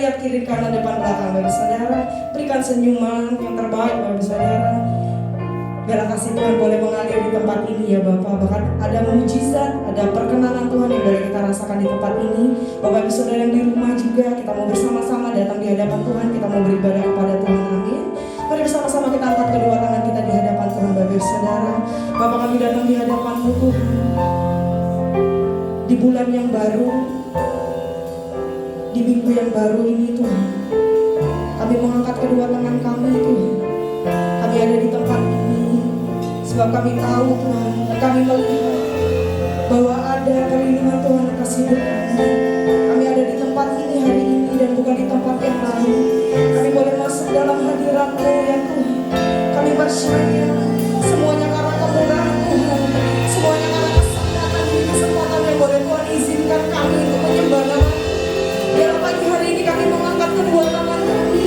lihat kiri kanan depan belakang Bapak Saudara. Berikan senyuman yang terbaik Bapak Saudara. Biarlah kasih Tuhan boleh mengalir di tempat ini ya Bapak. Bahkan ada mujizat, ada perkenanan Tuhan yang boleh kita rasakan di tempat ini. Bapak Ibu Saudara yang di rumah juga, kita mau bersama-sama datang di hadapan Tuhan. Kita mau beribadah kepada Tuhan, amin. Mari bersama-sama kita angkat kedua tangan kita di hadapan Tuhan Bapak Ibu Saudara. Bapak, kami datang di hadapan-Mu Tuhan. Di bulan yang baru, di minggu yang baru ini Tuhan, kami mengangkat kedua tangan kami Tuhan. Kami ada di tempat ini sebab kami tahu Tuhan, dan kami melihat bahwa ada perlindungan Tuhan atas hidup kami. Kami ada di tempat ini hari ini dan bukan di tempat yang lain. Kami boleh masuk dalam hadirat-Mu ya Tuhan. Kami percaya semuanya karena kemurahan Tuhan, semuanya karena kesempatan ini, kesempatan yang boleh Tuhan izinkan kami untuk menyembah nama-Mu. Biarlah pagi hari ini kami mengangkat kedua tangan kami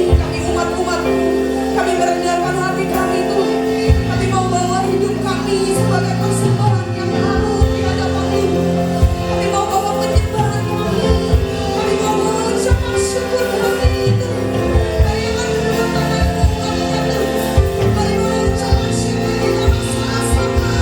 umat-umat-Mu. Kami merendahkan hati kami Tuhan. Kami mau bawa hidup kami sebagai persembahan yang harum di hadapan-Mu. Kami mau bawa penyembahan kami. Kami mau bawa ucapan syukur kami Tuhan. Mari angkat tangan-Mu Tuhan. Mari bawa ucapan syukur kita bersama-sama.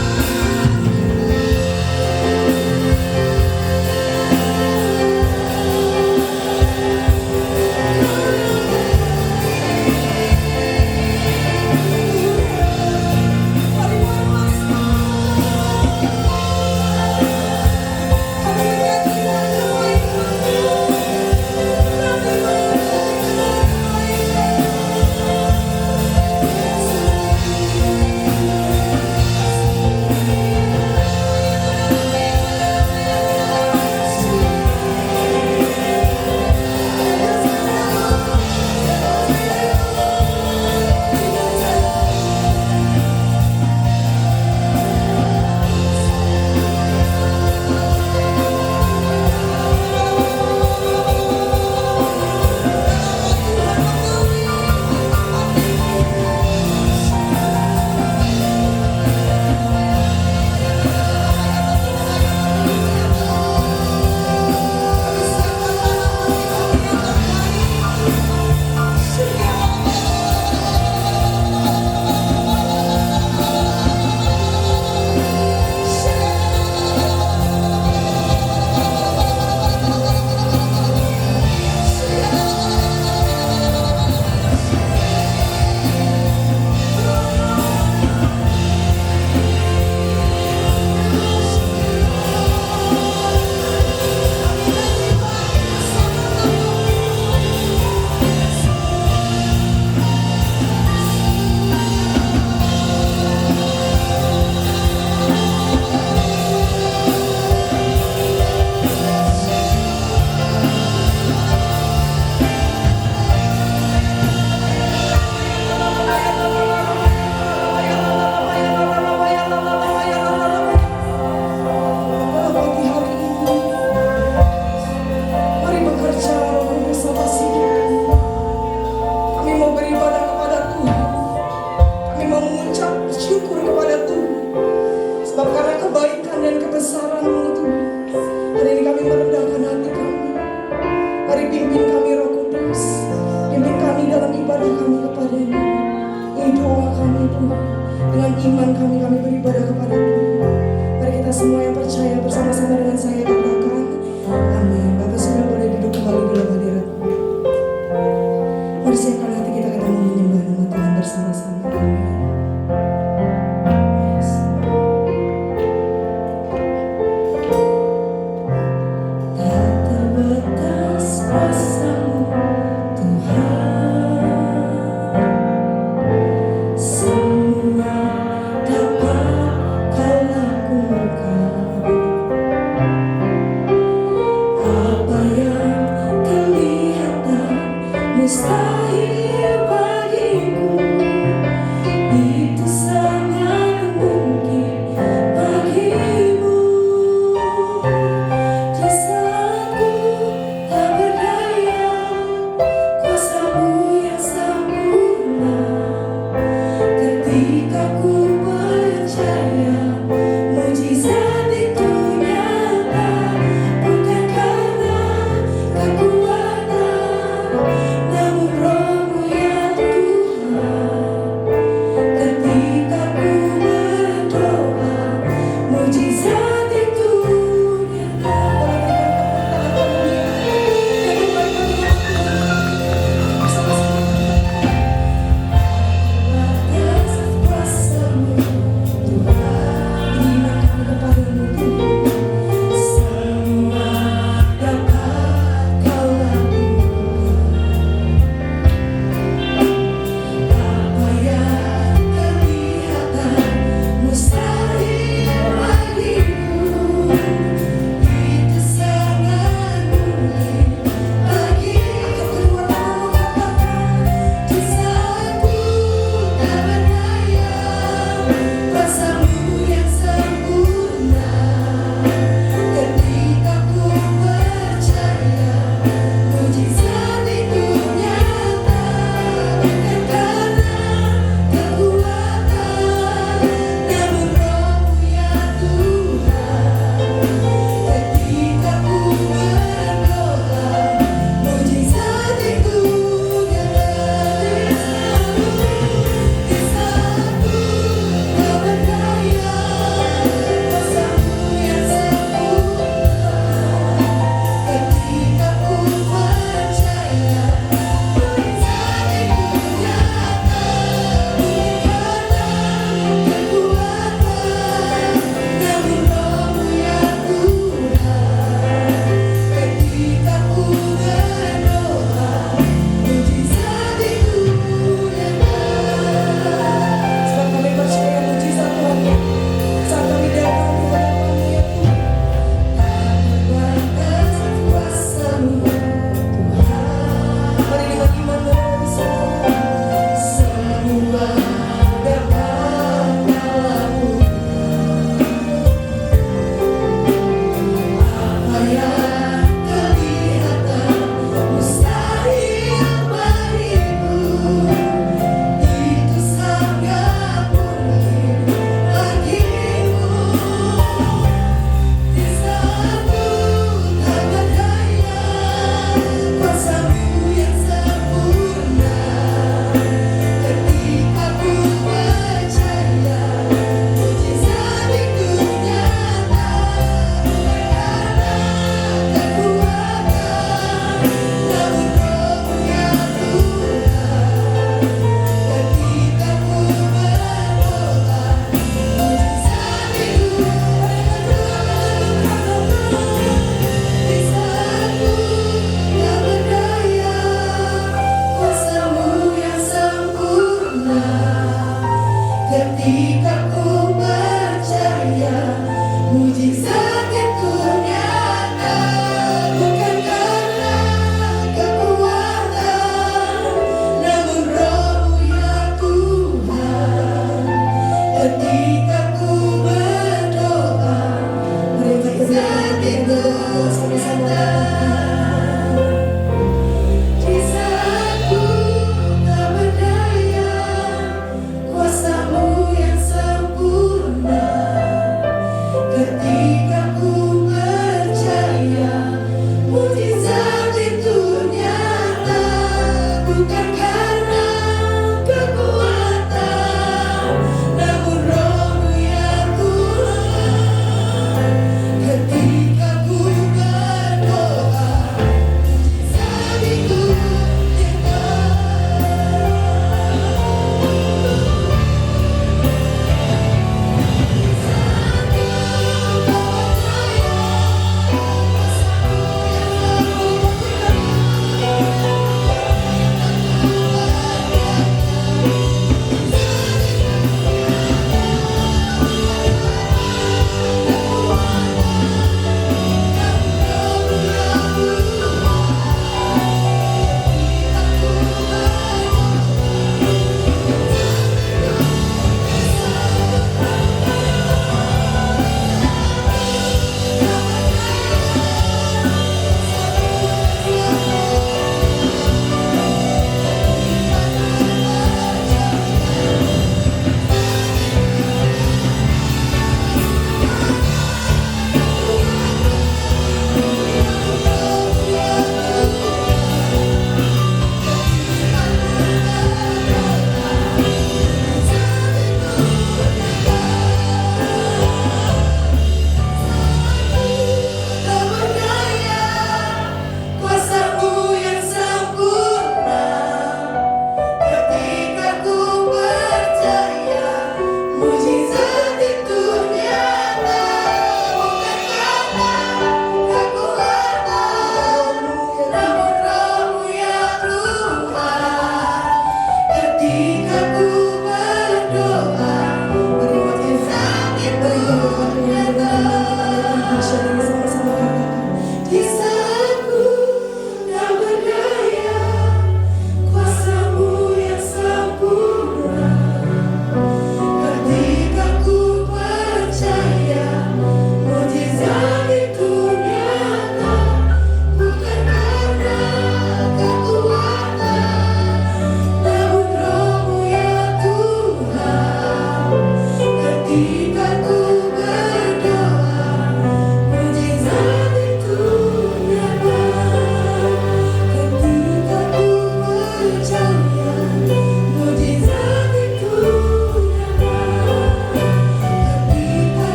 Dengan iman kami beribadah kepada Tuhan. Mari kita semua yang percaya bersama-sama dengan saya katakan amin. Bapak sudah boleh duduk kembali di dalam hadirat. Mari siapkan hati kita mau menyembah nama Tuhan bersama-sama. Amin.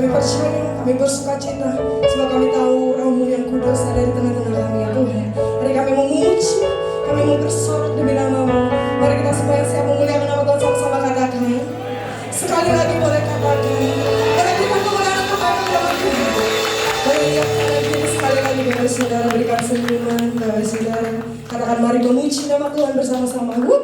kami percaya, kami bersuka cita, sebab kami tahu Roh-Mu yang kudus ada di tengah-tengah kami ya Tuhan. Mari kami memuji, kami mau bersorak demi nama-Mu. Mari kita supaya siap memuliakan nama Tuhan, sama-sama katakan. Sekali lagi boleh katakan, mari kita memuliakan nama Tuhan. Mari kita sekali lagi Bapak Saudara berikan senyuman, Bapak Saudara. Katakan mari memuji nama Tuhan bersama-sama. Kau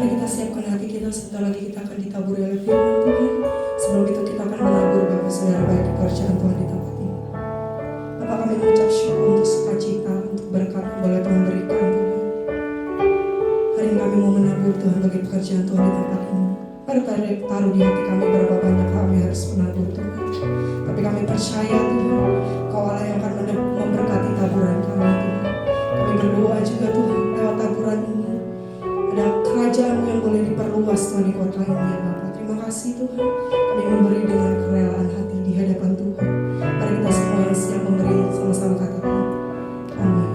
Mari kita siapkan hati kita, sebentar lagi kita akan ditaburi oleh firman Tuhan. Sebelum itu kita akan menabur Bapak Saudara baik pekerjaan Tuhan di tempat ini. Bapak, kami mengucap syukur untuk sukacita, untuk berkat yang boleh Tuhan berikan Tuhan. Hari ini kami mau menabur Tuhan bagi pekerjaan Tuhan di tempat ini. Mari taruh di hati kami berapa banyak kami harus menabur Tuhan. Tapi kami percaya Tuhan, Kau Allah yang akan memberkati taburan kami Tuhan. Kami berdoa juga Tuhan, lewat taburan ini ada kerajaan yang boleh diperluas Tuhan di kota ini ya Bapak. Terima kasih Tuhan, kami memberi dengan kerelaan hati di hadapan Tuhan. Mari kita semua yang siap memberi sama-sama katakan amin.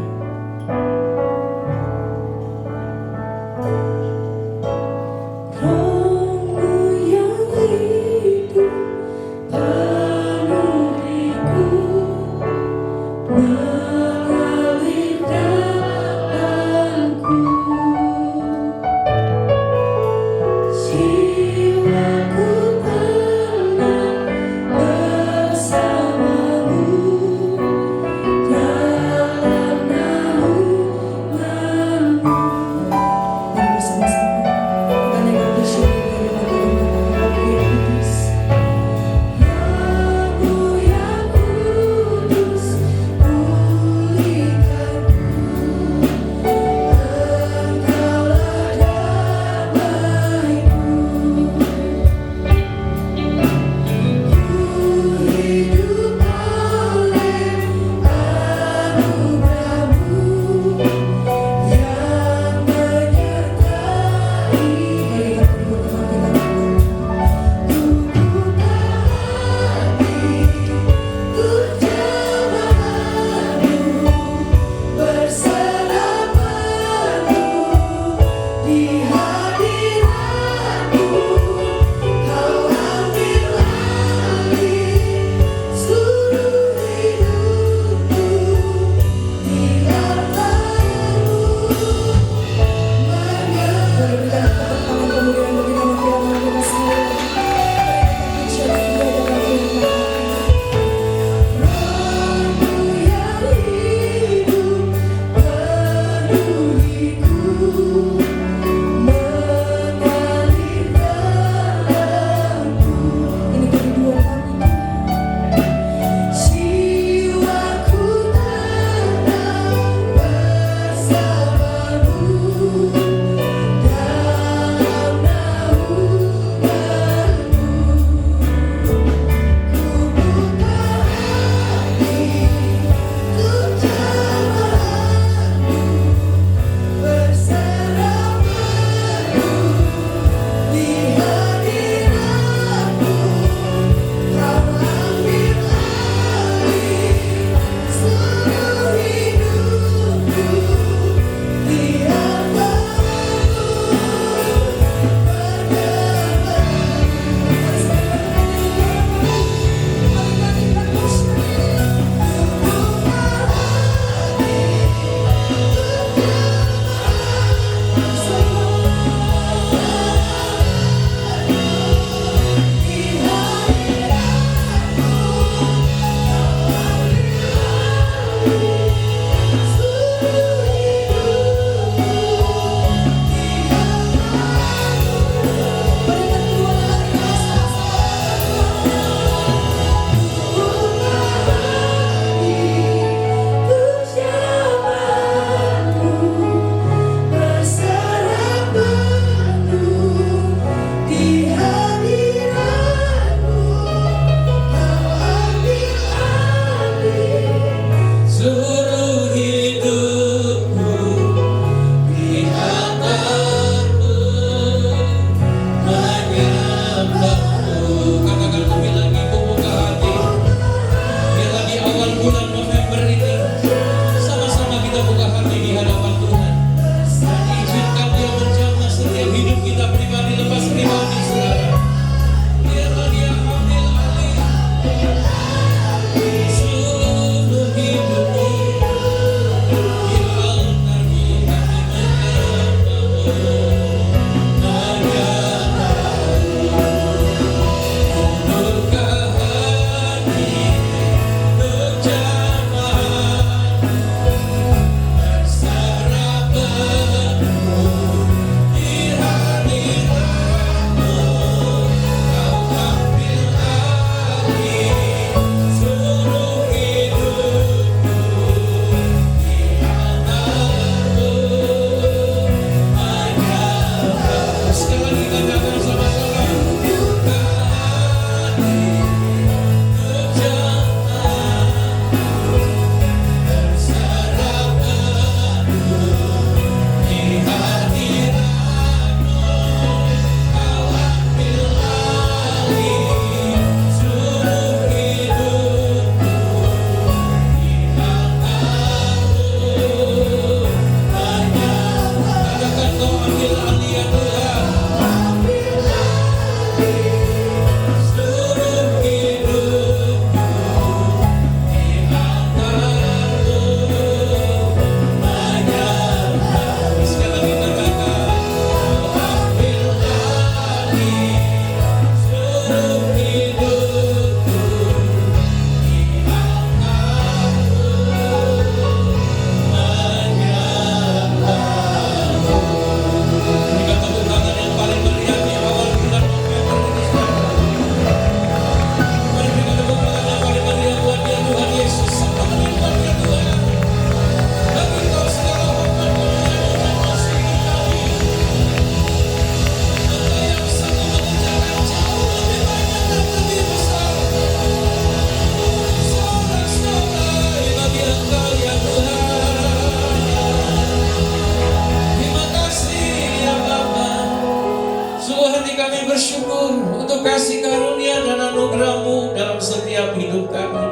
kasih karunia dan anugerah-Mu dalam setiap hidup kami.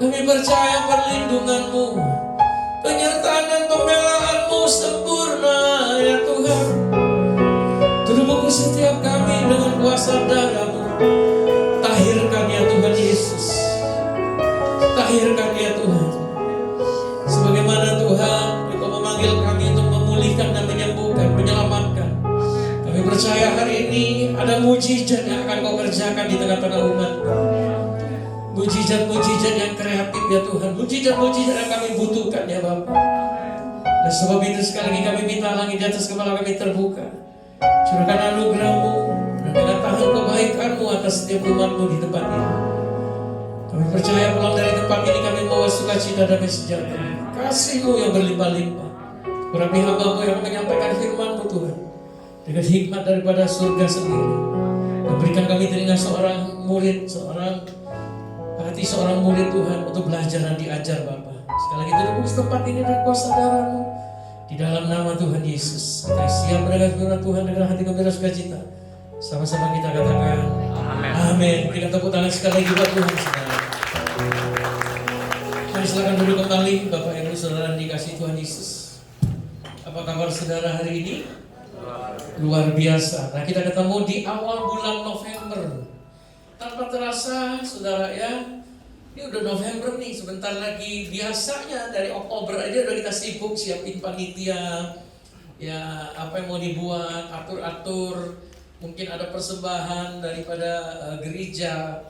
Kami percaya perlindungan-Mu, penyertaan dan pembelaan-Mu sempurna ya Tuhan. Tubuhku setiap kami dengan kuasa darah-Mu. Tahirkan ya Tuhan Yesus, tahirkan ya Tuhan. Sebagaimana Tuhan Engkau memanggil kami untuk memulihkan dan menyembuhkan, menyelamatkan. Kami percaya hari ini ada mujizat yang akan Kau kerjakan di tengah-tengah umat. Mujizat-mujizat yang kreatif ya Tuhan, mujizat-mujizat yang kami butuhkan ya Bapa. Dan sebab itu sekali lagi kami minta langit di atas kepala kami terbuka. Curahkan anugerah-Mu dan dengan tangan kebaikan-Mu atas setiap umat-Mu di tempat ini. Kami percaya pulang dari tempat ini kami membawa sukacita dan sejahtera. Kasih-Mu yang berlimpah-limpah. Urapi hamba-Mu yang menyampaikan firman-Mu Tuhan dengan hikmat daripada surga sendiri. Dan berikan kami telinga seorang murid, hati seorang murid Tuhan untuk belajar dan diajar Bapa. Sekali lagi tebus tempat ini dengan kuasa darah-Mu. Di dalam nama Tuhan Yesus, kita siap mendengar firman Tuhan dengan hati gembira sukacita. Sama-sama kita katakan amin. Amin. Berikan tepuk tangan sekali lagi buat Tuhan saudara. Mari silakan duduk kembali Bapak Ibu Saudara dikasih Tuhan Yesus. Apa kabar saudara hari ini? Luar biasa. Nah, kita ketemu di awal bulan November. Tanpa terasa saudara ya, ini udah November nih, sebentar lagi. Biasanya dari Oktober aja udah kita sibuk siapin panitia, ya apa yang mau dibuat, atur-atur. Mungkin ada persembahan daripada gereja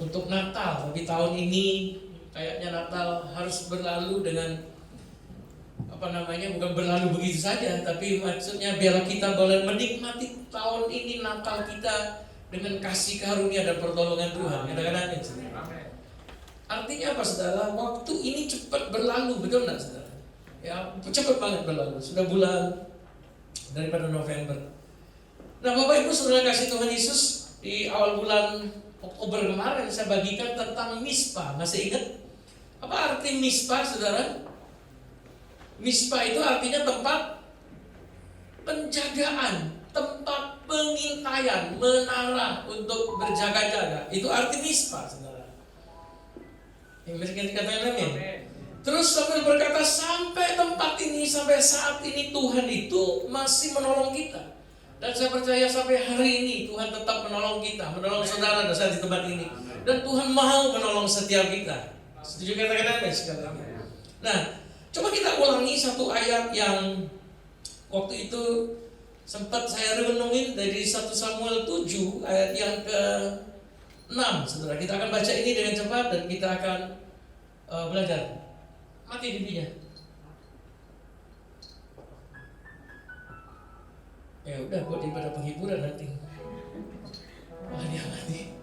untuk Natal. Tapi tahun ini kayaknya Natal harus berlalu dengan bukan berlalu begitu saja, tapi maksudnya biar kita boleh menikmati tahun ini Natal kita dengan kasih karunia dan pertolongan Tuhan. Kadang-kadang artinya apa saudara? Waktu ini cepat berlalu, betul nggak saudara? Ya, cepat banget berlalu. Sudah bulan daripada November. Nah, Bapak Ibu Saudara kasih Tuhan Yesus, di awal bulan Oktober kemarin saya bagikan tentang Mispa. Masih ingat? Apa arti Mispa, saudara? Mispa itu artinya tempat penjagaan, tempat pengintaian, menara untuk berjaga-jaga. Itu arti Mispa, saudara. Yang dikatakan amin. Terus sambil berkata sampai tempat ini, sampai saat ini Tuhan itu masih menolong kita. Dan saya percaya sampai hari ini Tuhan tetap menolong kita, menolong saudara dan saya di tempat ini. Dan Tuhan mau menolong setiap kita. Setuju katakan amin sekali lagi. Nah, coba kita ulangi satu ayat yang waktu itu sempat saya renungin dari 1 Samuel 7 ayat yang ke-6. Saudara, kita akan baca ini dengan cepat dan kita akan belajar. Mati TV-nya. Ya udah, buat ibadah penghiburan nanti. Wah, dia mati.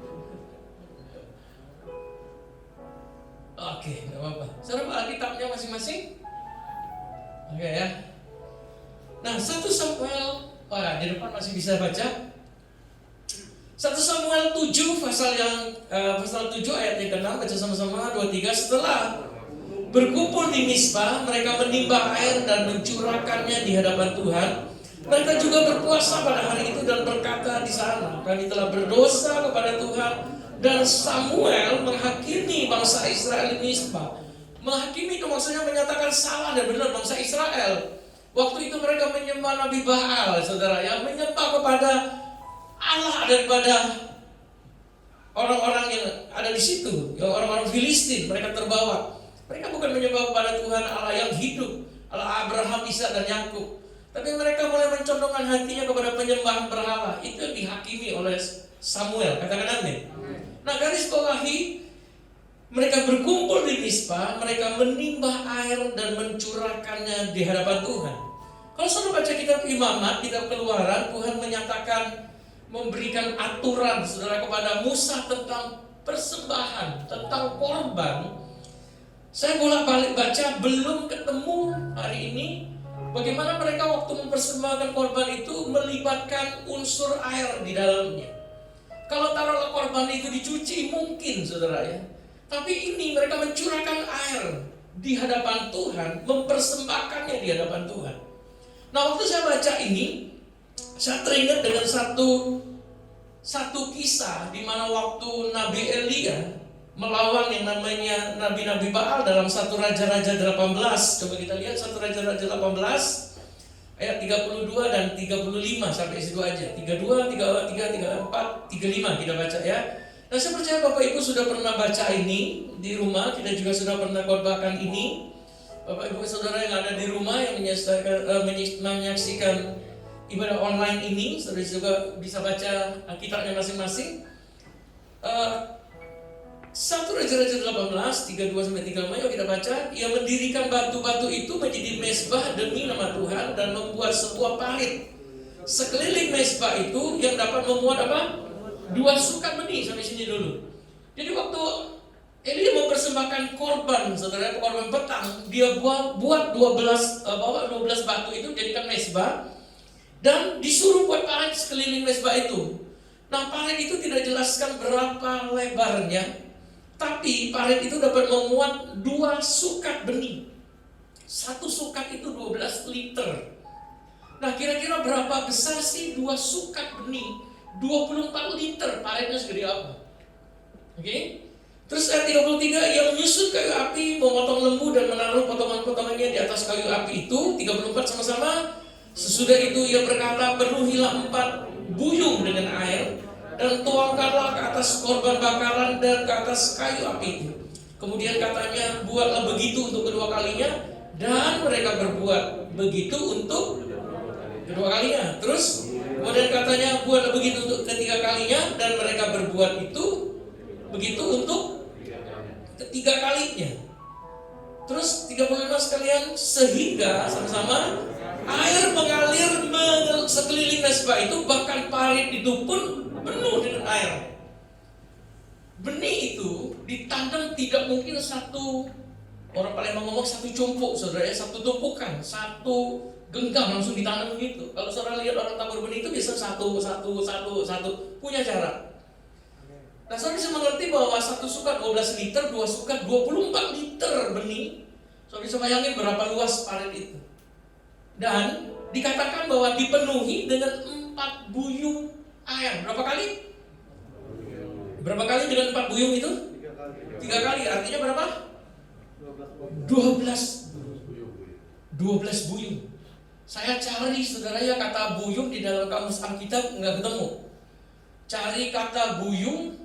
Oke, gak apa-apa. Saudara, Alkitabnya masing-masing. Oke ya. Nah, 1 Samuel, di depan masih bisa baca. 1 Samuel 7 pasal 7 ayat yang ke-6, baca sama-sama 2-3. Setelah berkumpul di Mispa, mereka menimba air dan mencurahkannya di hadapan Tuhan. Mereka juga berpuasa pada hari itu dan berkata di sana, kami telah berdosa kepada Tuhan. Dan Samuel menghakimi bangsa Israel di Mispa. Menghakimi itu maksudnya menyatakan salah dan benar bangsa Israel. Waktu itu mereka menyembah Nabi Baal, saudara, yang menyembah kepada Allah daripada orang-orang yang ada di situ, yang orang-orang Filistin. Mereka terbawa. Mereka bukan menyembah kepada Tuhan Allah yang hidup, Allah Abraham, Ishak dan Yakub. Tapi mereka mulai mencondongkan hatinya kepada penyembahan berhala. Itu yang dihakimi oleh Samuel. Katakan amin. Nah, garis bawahi, mereka berkumpul di Mispa, mereka menimbah air dan mencurahkannya di hadapan Tuhan. Kalau saudara baca kitab Imamat, kitab Keluaran, Tuhan menyatakan, memberikan aturan saudara kepada Musa tentang persembahan, tentang korban. Saya bolak-balik baca, belum ketemu hari ini bagaimana mereka waktu mempersembahkan korban itu melibatkan unsur air di dalamnya. Kalau taruhlah korban itu dicuci mungkin saudara ya. Tapi ini mereka mencurahkan air di hadapan Tuhan, mempersembahkannya di hadapan Tuhan. Nah, waktu saya baca ini, saya teringat dengan satu satu kisah di mana waktu Nabi Elia melawan yang namanya Nabi-Nabi Baal dalam 1 Raja-Raja 18. Coba kita lihat 1 Raja-Raja 18 ayat 32 dan 35 sampai situ aja. 32, 33, 34, 35 kita baca ya. Nah, saya percaya Bapak Ibu sudah pernah baca ini di rumah, kita juga sudah pernah khotbahkan ini. Bapak Ibu Saudara yang ada di rumah yang menyaksikan ibadah online ini, saudara juga bisa baca Alkitabnya masing-masing. 1 Raja-Raja 18, 32 sampai 35, yuk kita baca. Ia mendirikan batu-batu itu menjadi mezbah demi nama Tuhan dan membuat sebuah parit sekeliling mezbah itu yang dapat memuat apa? 2 sukat benih. Sampai sini dulu. Jadi waktu Elia mempersembahkan korban, saudara, korban petang, dia buat 12 batu itu jadikan mezbah dan disuruh buat parit sekeliling mezbah itu. Nah, parit itu tidak jelaskan berapa lebarnya, tapi parit itu dapat memuat 2 sukat benih. 1 sukat itu 12 liter. Nah, kira-kira berapa besar sih 2 sukat benih? 24 liter. Paritnya segede apa? Oke? Terus ayat 33, ia menyusun kayu api, memotong lembu dan menaruh potongan-potongannya di atas kayu api itu. 34 sama-sama. Sesudah itu ia berkata, penuhilah 4 buyung dengan air dan tuangkanlah ke atas korban bakaran dan ke atas kayu api itu. Kemudian katanya, buatlah begitu untuk kedua kalinya, dan mereka berbuat begitu untuk kedua kalinya. Terus kemudian katanya, buatlah begitu untuk ketiga kalinya, dan mereka berbuat itu begitu untuk ketiga kalinya. Terus 35 sekalian, sehingga sama-sama air mengalir sekeliling mezbah itu, bahkan parit itu pun penuh dengan air. Benih itu ditanam tidak mungkin satu, orang Palembang ngomong satu cumpuk, saudara ya, satu tumpukan, satu genggam langsung ditanam begitu. Kalau saudara lihat orang tabur benih itu biasa satu punya cara. Nah, saudara bisa mengerti bahwa 1 sukat 12 liter, 2 sukat 24 liter benih. Saudara bisa bayangin berapa luas parit itu. Dan dikatakan bahwa dipenuhi dengan 4 buyung air. Berapa kali? Berapa kali dengan 4 buyung itu? 3 kali. Artinya berapa? 12 buyung. Saya cari, saudara ya, kata buyung di dalam kamus Alkitab nggak ketemu. Cari kata buyung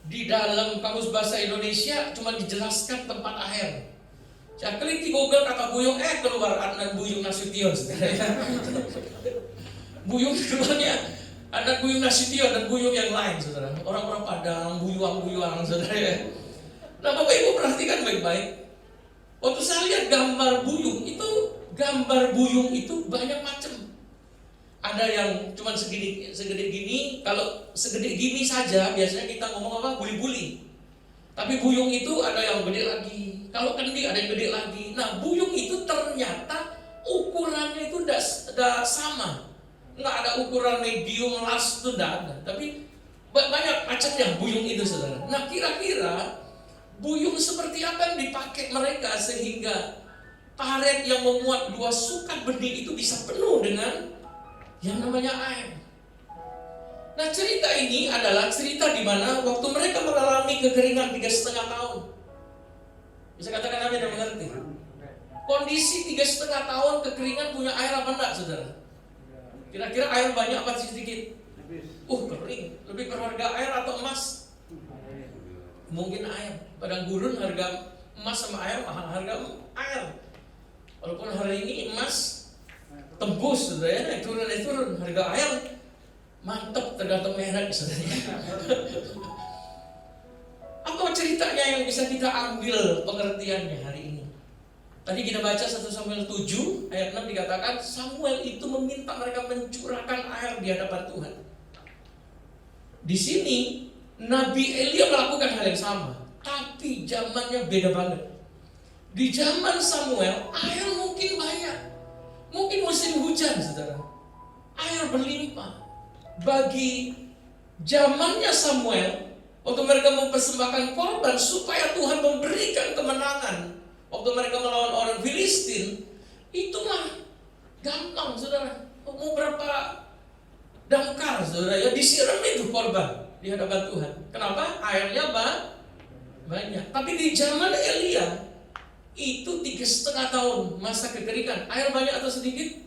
di dalam kamus bahasa Indonesia cuma dijelaskan tempat air. Saya klik di Google kata buyung, keluar anak buyung Nasution, saudara ya. Buyung keluarnya anak buyung Nasution dan buyung yang lain, saudara. Orang-orang Padang, buyuang, saudara ya. Nah, Bapak Ibu perhatikan baik-baik. Waktu saya lihat gambar buyung itu banyak macam. Ada yang cuma segede gini. Kalau segede gini saja biasanya kita ngomong apa? Buli-buli. Tapi buyung itu ada yang gede lagi. Kalau kendi ada yang gede lagi. Nah, buyung itu ternyata ukurannya itu tidak sama. Nggak ada ukuran medium, large, itu tidak ada. Tapi banyak macamnya buyung itu, saudara. Nah, kira-kira buyung seperti apa yang dipakai mereka sehingga parit yang memuat 2 sukat benih itu bisa penuh dengan yang namanya air. Nah, cerita ini adalah cerita di mana waktu mereka mengalami kekeringan 3,5 tahun. Bisa katakan amin dan mengerti. Kondisi 3,5 tahun kekeringan, punya air apa enggak, saudara? Kira-kira air banyak apa sedikit? Kering. Lebih berharga air atau emas? Mungkin air. Padang gurun harga emas sama air mahal harga air. Walaupun hari ini emas tembus, saudara ya, turun harga air mantap, tergantung merek, saudara. Apa ceritanya yang bisa kita ambil pengertiannya hari ini? Tadi kita baca 1 Samuel 7 ayat 6 dikatakan Samuel itu meminta mereka mencurahkan air di hadapan Tuhan. Di sini Nabi Elia melakukan hal yang sama, tapi zamannya beda banget. Di zaman Samuel air mungkin banyak, mungkin musim hujan, saudara, air berlimpah. Bagi zamannya Samuel, waktu mereka mempersembahkan korban supaya Tuhan memberikan kemenangan, waktu mereka melawan orang Filistin, itu mah gampang, saudara. Mau berapa damkar, saudara ya, disiram itu korban di hadapan Tuhan. Kenapa? Airnya banyak. Tapi di zaman Elia itu 3,5 tahun masa kekeringan. Air banyak atau sedikit?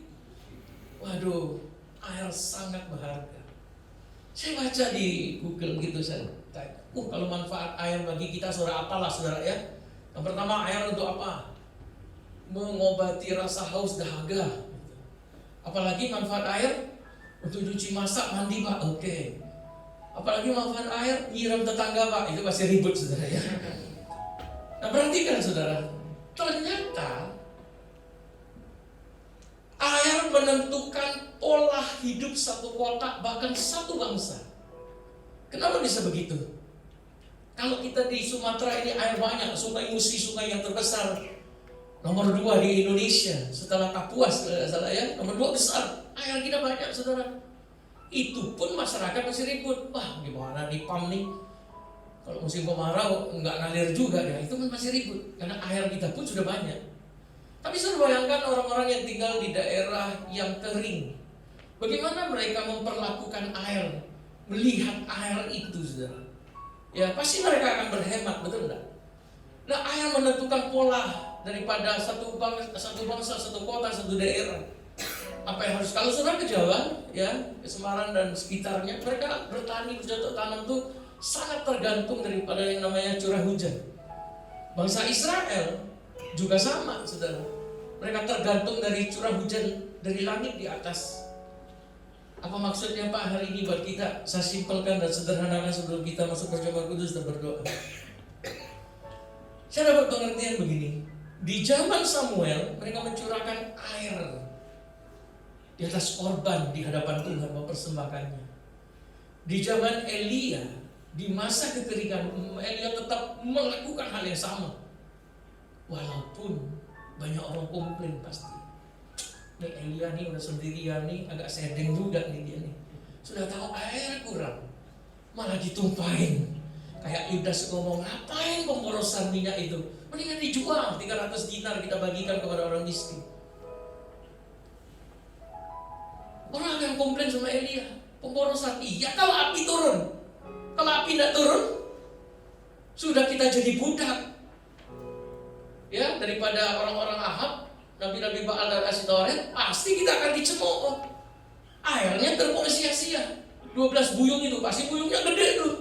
Waduh, air sangat berharga. Saya baca di Google gitu, saya tanya, kalau manfaat air bagi kita, saudara, apalah saudara ya? Yang pertama, air untuk apa? Mengobati rasa haus dahaga. Apalagi manfaat air untuk cuci masak, mandi Pak, oke. Apalagi manfaat air nyiram tetangga Pak, itu pasti ribut saudara ya. Nah perhatikan saudara, ternyata air menentukan pola hidup satu kota, bahkan satu bangsa. Kenapa bisa begitu? Kalau kita di Sumatera ini air banyak, Sungai Musi, sungai yang terbesar, nomor 2 di Indonesia setelah Kapuas kalau tidak salah ya, nomor 2 besar. Air kita banyak saudara. Itu pun masyarakat masih ribut. Wah gimana nih PAM nih, kalau musim kemarau nggak ngalir juga ya. Itu kan masih ribut karena air kita pun sudah banyak. Tapi saudara bayangkan orang-orang yang tinggal di daerah yang kering, bagaimana mereka memperlakukan air, melihat air itu saudara. Ya pasti mereka akan berhemat, betul enggak? Nah air menentukan pola daripada satu bangsa, satu kota, satu daerah. Apa yang harus, kalau saudara ke Jawa ya, ke Semarang dan sekitarnya, mereka bertani, bercocok tanam tuh sangat tergantung daripada yang namanya curah hujan. Bangsa Israel juga sama saudara, mereka tergantung dari curah hujan dari langit di atas. Apa maksudnya Pak hari ini buat kita? Saya simpelkan dan sederhanakan sebelum kita masuk perjamuan kudus dan berdoa. Saya dapat pengertian begini. Di zaman Samuel mereka mencurahkan air di atas korban di hadapan Tuhan, mempersembahkannya. Di zaman Elia, di masa kekeringan, Elia tetap melakukan hal yang sama. Walaupun banyak orang komplain pasti. Nih Elia nih udah sendirian nih, agak sedeng juga nih dia nih. Sudah tahu air kurang, malah ditumpahin. Kayak Yudas ngomong, ngapain pemborosan minyak itu? Mendingan dijual 300 dinar kita bagikan kepada orang miskin. Orang akan komplain sama Elia, pemborosan. Iya kalau api turun. Kalau api tidak turun, sudah kita jadi budak. Ya, daripada orang-orang Ahab, nabi-nabi Baal dan Asitoret, pasti kita akan dicemooh. Airnya terbuang sia-sia. 12 buyung itu, pasti buyungnya gede tuh,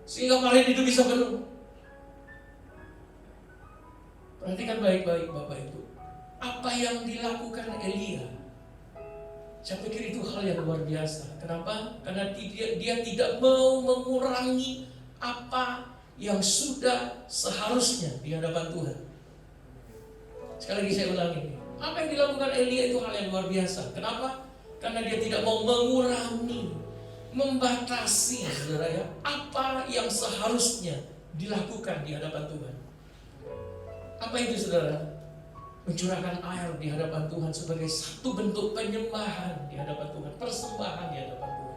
sehingga parit itu bisa penuh. Perhatikan baik-baik Bapak Ibu, apa yang dilakukan Elia, saya pikir itu hal yang luar biasa. Kenapa? Karena dia tidak mau mengurangi apa yang sudah seharusnya di hadapan Tuhan. Sekali lagi saya ulangi, apa yang dilakukan Elia itu hal yang luar biasa. Kenapa? Karena dia tidak mau mengurangi, membatasi saudara ya, apa yang seharusnya dilakukan di hadapan Tuhan. Apa itu saudara? Mencurahkan air di hadapan Tuhan sebagai satu bentuk penyembahan di hadapan Tuhan, persembahan di hadapan Tuhan.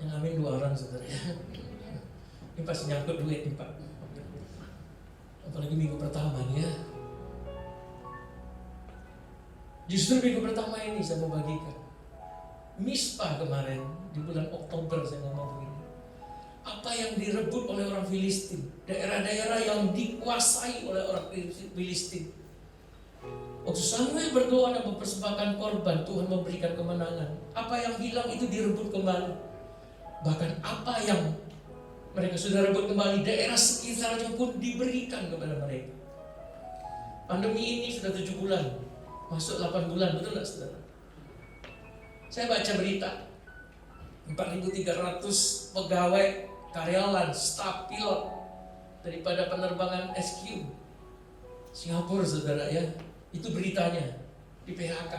Yang amin 2 orang saudara ya. Ini pasti nyangkut duit nih Pak. Apalagi minggu pertama nih ya. Justru minggu pertama ini saya mau bagikan Mispa kemarin di bulan Oktober saya ngomong begini. Apa yang direbut oleh orang Filistin, daerah-daerah yang dikuasai oleh orang Filistin. Waktu Samuel berdoa dan mempersembahkan korban, Tuhan memberikan kemenangan. Apa yang hilang itu direbut kembali. Bahkan apa yang mereka sudah rebut kembali, daerah sekitarnya pun diberikan kepada mereka. Pandemi ini sudah 7 bulan, masuk 8 bulan, betul gak saudara? Saya baca berita 4.300 pegawai, karyawan, staf, pilot daripada penerbangan SQ Singapura saudara ya, itu beritanya di PHK.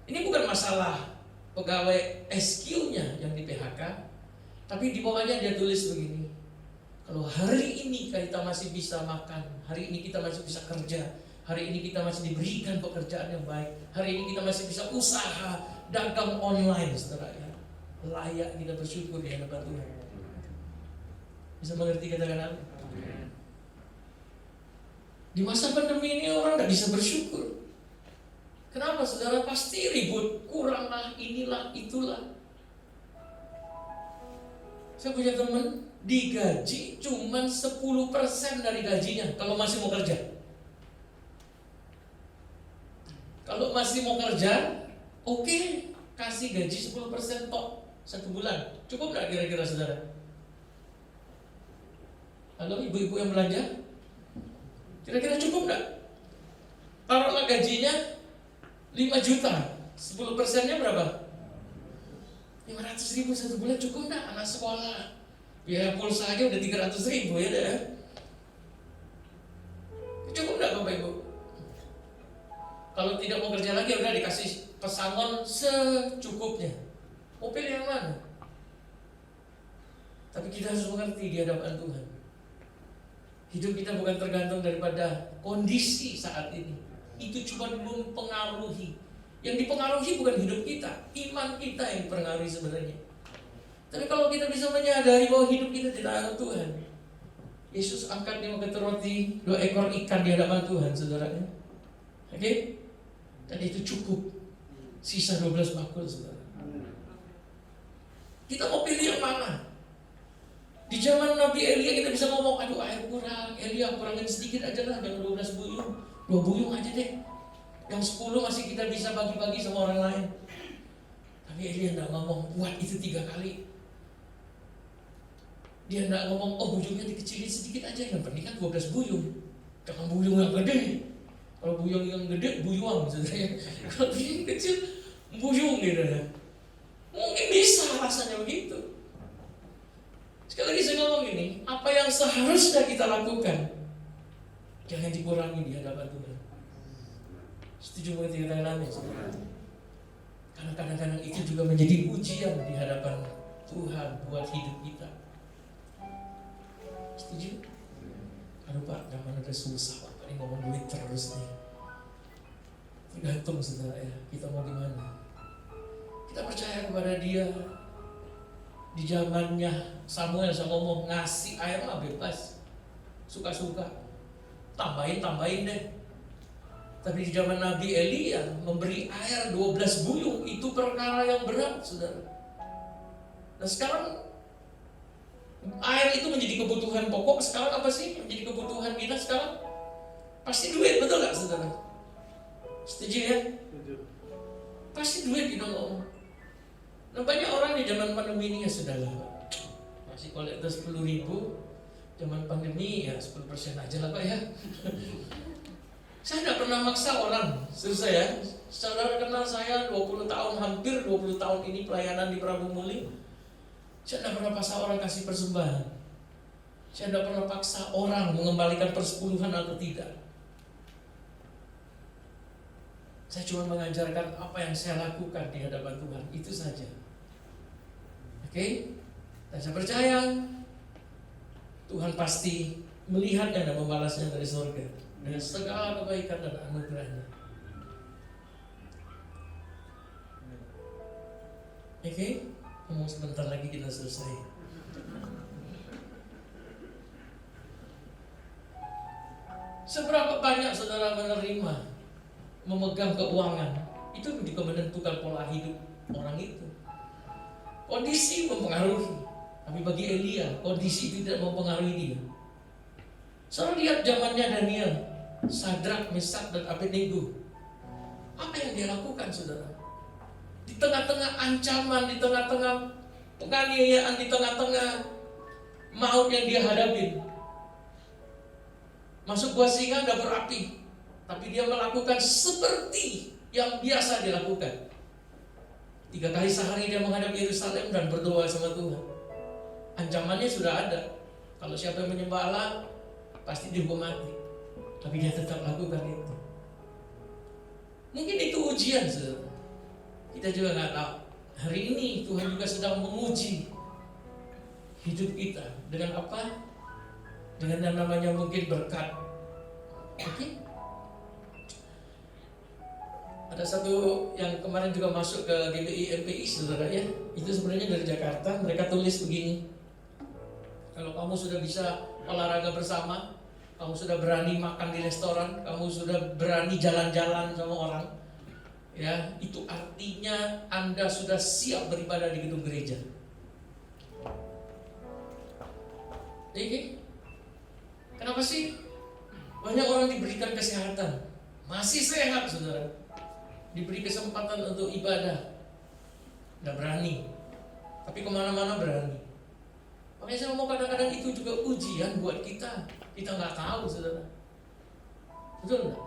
Ini bukan masalah pegawai SQ-nya yang di PHK, tapi di bawahnya dia tulis begini, kalau hari ini kita masih bisa makan, hari ini kita masih bisa kerja, hari ini kita masih diberikan pekerjaan yang baik, hari ini kita masih bisa usaha dagang online saudara ya, layak kita bersyukur di hadapan Tuhan. Bisa mengerti katakan apa? Di masa pandemi ini orang tidak bisa bersyukur. Kenapa saudara? Pasti ribut, kurang lah, inilah, itulah. Saya punya teman digaji cuman 10% dari gajinya kalau masih mau kerja. Kalau masih mau kerja, oke, kasih gaji 10% tok 1 bulan. Cukup nggak kira-kira saudara? Halo ibu-ibu yang belanja, kira-kira cukup nggak? Taruhlah gajinya 5 juta, 10%-nya berapa? 500.000 1 bulan, cukup nggak? Anak sekolah biaya pulsa aja udah 300.000 ya deh. Cukup nggak Bapak Ibu? Kalau tidak mau kerja lagi udah dikasih pesangon secukupnya. Mau pilih yang mana? Tapi kita harus mengerti di hadapan Tuhan, hidup kita bukan tergantung daripada kondisi saat ini. Itu cuma mempengaruhi. Yang dipengaruhi bukan hidup kita, iman kita yang dipengaruhi sebenarnya. Tapi kalau kita bisa menyadari bahwa hidup kita di tangan Tuhan, Yesus angkat 5 ketur roti, 2 ekor ikan di hadapan Tuhan, saudaranya. Oke? Dan itu cukup. Sisa 12 bakul, saudara. Kita mau pilih yang mana? Di zaman Nabi Elia kita bisa ngomong, aduh air kurang, Elia kurangin sedikit aja lah, jangan 12 buyung, 2 buyung aja deh. Yang 10 masih kita bisa bagi-bagi sama orang lain. Tapi Elia enggak ngomong, buat itu 3 kali. Dia enggak ngomong, oh buyungnya dikecilin sedikit aja, yang penting kan 12 buyung. Jangan buyung yang gede. Kalau buyung yang gede, buyuang maksudnya. Kalau buyung kecil, buyung gitu ya. Mungkin bisa rasanya begitu. Sekali lagi saya ngomong ini, apa yang seharusnya kita lakukan, jangan dikurangi di hadapan Tuhan. Setuju mengerti kata amin? Karena kadang-kadang itu juga menjadi ujian di hadapan Tuhan buat hidup kita. Setuju? Aduh Pak, jangan ada susah Pak, ini ngomong duit terus nih. Tergantung saudara ya, kita mau gimana. Kita percaya kepada Dia. Di zamannya Samuel saya ngomong, ngasih air mah bebas, suka-suka, tambahin deh. Tapi di zaman Nabi Elia memberi air 12 buyung, itu perkara yang berat, saudara. Nah sekarang air itu menjadi kebutuhan pokok. Sekarang apa sih menjadi kebutuhan kita sekarang? Pasti duit, betul gak saudara? Setuju ya? Pasti duit kita ngomong. Nah banyak orang di zaman pandemi ini ya sudahlah, masih kolektor 10.000, zaman pandemi ya 10% aja lah Pak ya. Saya tidak pernah maksa orang, serius saya. Saudara kenal saya 20 tahun, hampir 20 tahun ini pelayanan di Prabu Muli. Saya tidak pernah paksa orang kasih persembahan. Saya tidak pernah paksa orang mengembalikan persepuluhan atau tidak. Saya cuma mengajarkan apa yang saya lakukan di hadapan Tuhan, itu saja. Oke? Dan saya percaya Tuhan pasti melihatnya dan membalasnya dari surga dengan segala kebaikan dan anugerahnya. Oke? Ngomong sebentar lagi kita selesai. Seberapa banyak saudara menerima, memegang keuangan, itu juga menentukan pola hidup orang itu. Kondisi mempengaruhi, tapi bagi Elia kondisi itu tidak mempengaruhi dia. Saudara lihat zamannya Daniel, Sadrak, Mesak, dan Abednego. Apa yang dia lakukan saudara? Di tengah-tengah ancaman, di tengah-tengah penganiayaan, di tengah-tengah maut yang dia hadapin, masuk gua singa dapur api, tapi dia melakukan seperti yang biasa dia lakukan. 3 kali sehari dia menghadap Yerusalem dan berdoa sama Tuhan. Ancamannya sudah ada. Kalau siapa yang menyembah Allah pasti dihukum mati. Tapi dia tetap lakukan itu. Mungkin itu ujian, saudara. Kita juga nggak tahu. Hari ini Tuhan juga sedang menguji hidup kita dengan apa? Dengan yang namanya mungkin berkat. Oke? Ada satu yang kemarin juga masuk ke GBI MPI saudara ya. Itu sebenarnya dari Jakarta. Mereka tulis begini, kalau kamu sudah bisa olahraga bersama, kamu sudah berani makan di restoran, kamu sudah berani jalan-jalan sama orang, Ya, itu artinya Anda sudah siap beribadah di gedung gereja. Oke? Kenapa sih banyak orang diberikan kesehatan, masih sehat saudara, diberi kesempatan untuk ibadah, nggak berani, tapi kemana-mana berani. Makanya saya ngomong kadang-kadang itu juga ujian buat kita. Kita nggak tahu saudara, betul nggak?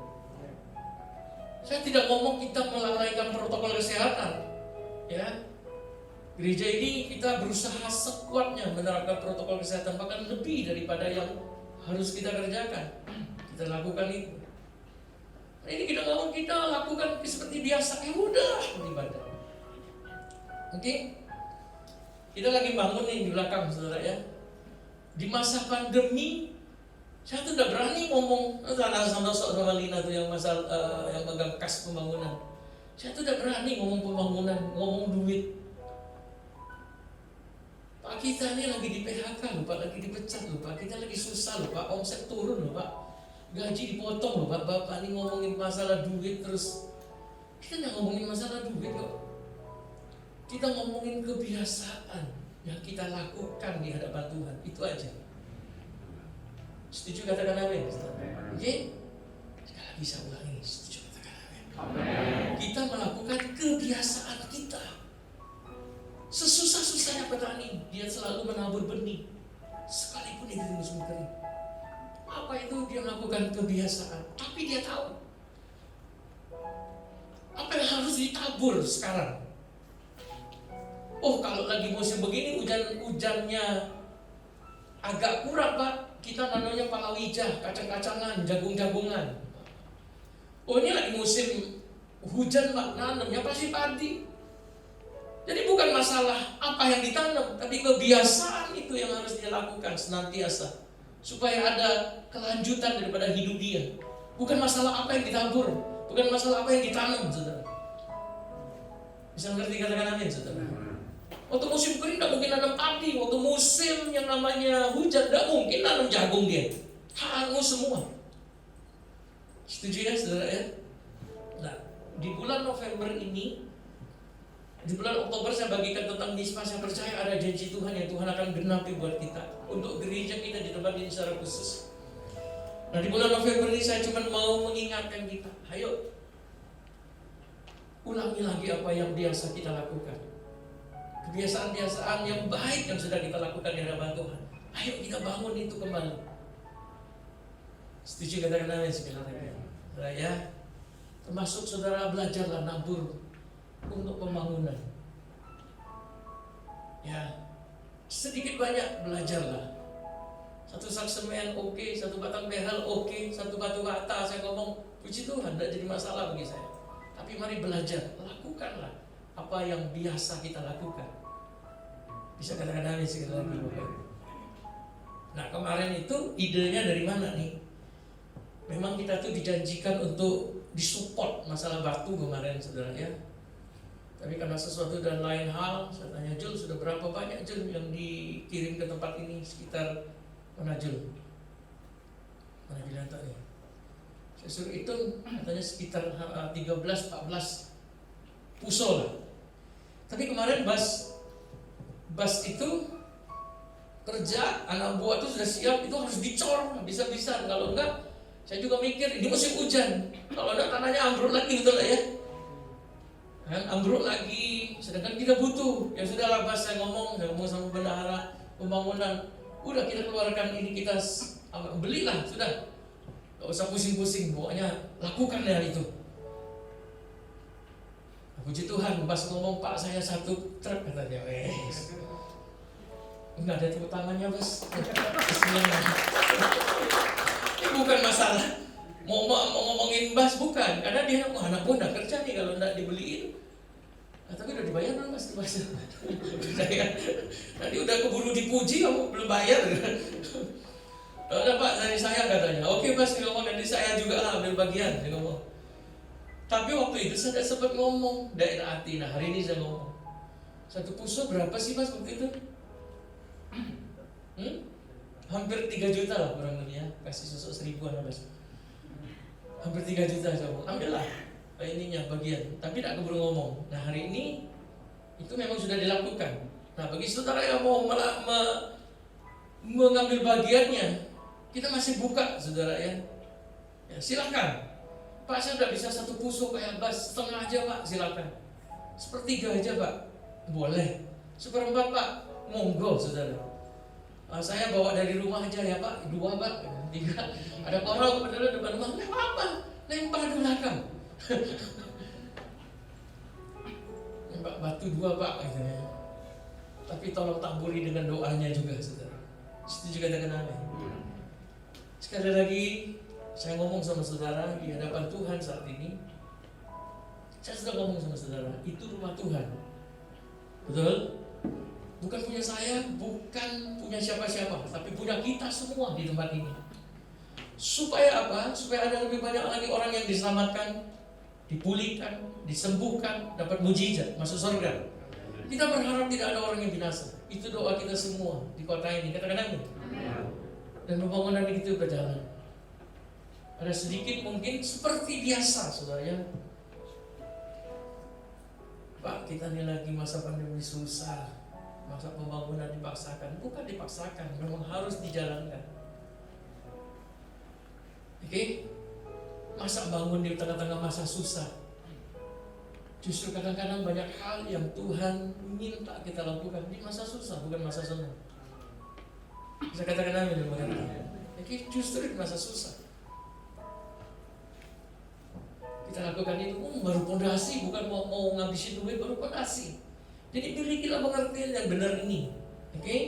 Saya tidak ngomong kita melalaikan protokol kesehatan, ya. Gereja ini kita berusaha sekuatnya menerapkan protokol kesehatan, bahkan lebih daripada yang harus kita kerjakan. Kita lakukan itu. Nah, ini kita ngomong kita lakukan seperti biasa, udah beribadah. Oke? Kita lagi bangun nih di belakang saudara ya. Di masa pandemi saya tuh udah berani ngomong, sama Lina tuh yang yang megang kas pembangunan. Saya tuh udah berani ngomong pembangunan, ngomong duit. Pak, kita ini lagi di PHK loh Pak, lagi dipecat loh Pak, kita lagi susah loh Pak, omset turun loh Pak, gaji dipotong loh Pak, Bapak ini ngomongin masalah duit terus. Kita nggak ngomongin masalah duit kok. Kita ngomongin kebiasaan yang kita lakukan di hadapan Tuhan, itu aja. Setuju katakan amin? Oke? Sekali lagi saya ulangi, setuju katakan amin. Kita melakukan kebiasaan kita. Sesusah-susahnya petani, dia selalu menabur benih, sekalipun itu musim kering. Apa itu dia melakukan kebiasaan? Tapi dia tahu apa yang harus ditabur sekarang. Oh, kalau lagi musim begini hujannya agak kurang Pak, kita nanamnya palawija, kacang-kacangan, jagung-jagungan. Oh, ini lagi musim hujan Pak, nanamnya pasti padi. Jadi bukan masalah apa yang ditanam, tapi kebiasaan itu yang harus dia lakukan senantiasa, supaya ada kelanjutan daripada hidup dia. Bukan masalah apa yang ditabur, bukan masalah apa yang ditanam, saudara. Bisa ngerti katakan amin, saudara? Waktu musim kering tidak mungkin nanam padi, waktu musim yang namanya hujan tidak mungkin nanam jagung dia, hangus semua. Setuju ya, saudara ya? Nah, di bulan November ini, di bulan Oktober saya bagikan tentang Misma. Saya percaya ada janji Tuhan yang Tuhan akan genapi buat kita, untuk gereja kita di tempat ini secara khusus. Nah, di bulan November ini saya cuma mau mengingatkan kita, ayo ulangi lagi apa yang biasa kita lakukan. Kebiasaan-kebiasaan yang baik yang sudah kita lakukan di hadapan Tuhan, ayo kita bangun itu kembali. Setuju katakan amin sekali lagi. Saudara ya, termasuk saudara belajarlah nabur untuk pembangunan. Ya, sedikit banyak belajarlah. Satu sak semen oke, satu batang behel oke, satu batu bata saya ngomong puji Tuhan, tidak jadi masalah bagi saya. Tapi mari belajar, lakukanlah apa yang biasa kita lakukan. Bisa katakan amin sekali lagi Bapak. Nah, kemarin itu idenya dari mana nih? Memang kita tuh dijanjikan untuk disupport masalah batu kemarin saudara ya. Tapi karena sesuatu dan lain hal, saya tanya Jul, sudah berapa banyak Jul yang dikirim ke tempat ini? Sekitar mana Jul? Mana bilang tadi? Saya suruh hitung, katanya sekitar 13-14 puso lah. Tapi kemarin bas itu kerja, anak buah itu sudah siap, itu harus dicor bisa-bisa. Kalau enggak, saya juga mikir ini musim hujan, kalau enggak tanahnya ambruk lagi, betul lah ya kan, ambruk lagi. Sedangkan kita butuh, ya sudahlah Bas, saya ngomong sama bendahara pembangunan, udah kita keluarkan ini, kita belilah, sudah gak usah pusing-pusing, pokoknya lakukan ya itu. Puji Tuhan, Bas ngomong, Pak saya satu truk, katanya. Enggak ada tepuk tangannya Bas. Ini bukan masalah mau ngomongin Bas, bukan, karena dia anak pun udah kerja nih kalau enggak dibeliin. Nah, tapi udah dibayar belum Mas? Nanti udah keburu dipuji, kamu belum bayar. Udah Pak, dari saya katanya. Oke Bas, dia ngomong dari saya juga lah, ambil bagian, dia ngomong. Tapi waktu itu saya sempat ngomong daerah hati. Nah, hari ini saya ngomong, satu puso berapa sih Mas waktu itu? Hampir 3 juta lah kurang lebih ya. Kasih sosok 1000-an Mas. Hampir 3 juta saya ngomong, ambil lah. ininya bagian, tapi tidak keburu ngomong. Nah hari ini itu memang sudah dilakukan. Nah bagi saudara yang mau mengambil bagiannya, kita masih buka saudara ya. Ya silakan. Pak saya sudah bisa 1 pusuk kayak Bas, setengah aja Pak, silakan. 1/3 aja Pak, boleh. 1/4 Pak, monggo saudara. Saya bawa dari rumah aja ya Pak, 2 Pak, 3. Ada orang pada depan rumah, nggak apa-apa, lempar ke belakang. Pak batu 2 Pak, gitu ya. Tapi tolong taburi dengan doanya juga saudara. Setuju katakan amin. Sekali lagi saya ngomong sama saudara di hadapan Tuhan saat ini. Saya sudah ngomong sama saudara, itu rumah Tuhan. Betul? Bukan punya saya, bukan punya siapa-siapa, tapi punya kita semua di tempat ini. Supaya apa? Supaya ada lebih banyak lagi orang yang diselamatkan, dipulihkan, disembuhkan, dapat mujizat, masuk surga. Kita berharap tidak ada orang yang binasa. Itu doa kita semua di kota ini. Katakan amin. Dan pembangunan itu berjalan. Ada sedikit mungkin seperti biasa saudara ya. Pak kita ini lagi masa pandemi susah, masa pembangunan dipaksakan. Bukan dipaksakan, memang harus dijalankan. Oke? Masa bangun di tengah-tengah masa susah. Justru kadang-kadang banyak hal yang Tuhan minta kita lakukan di masa susah, bukan masa senang. Bisa katakan amin. Oke, justru di masa susah kita lakukan itu, baru pondasi, bukan mau ngabisin duit, baru pondasi. Jadi milikilah pengertian yang benar ini, oke?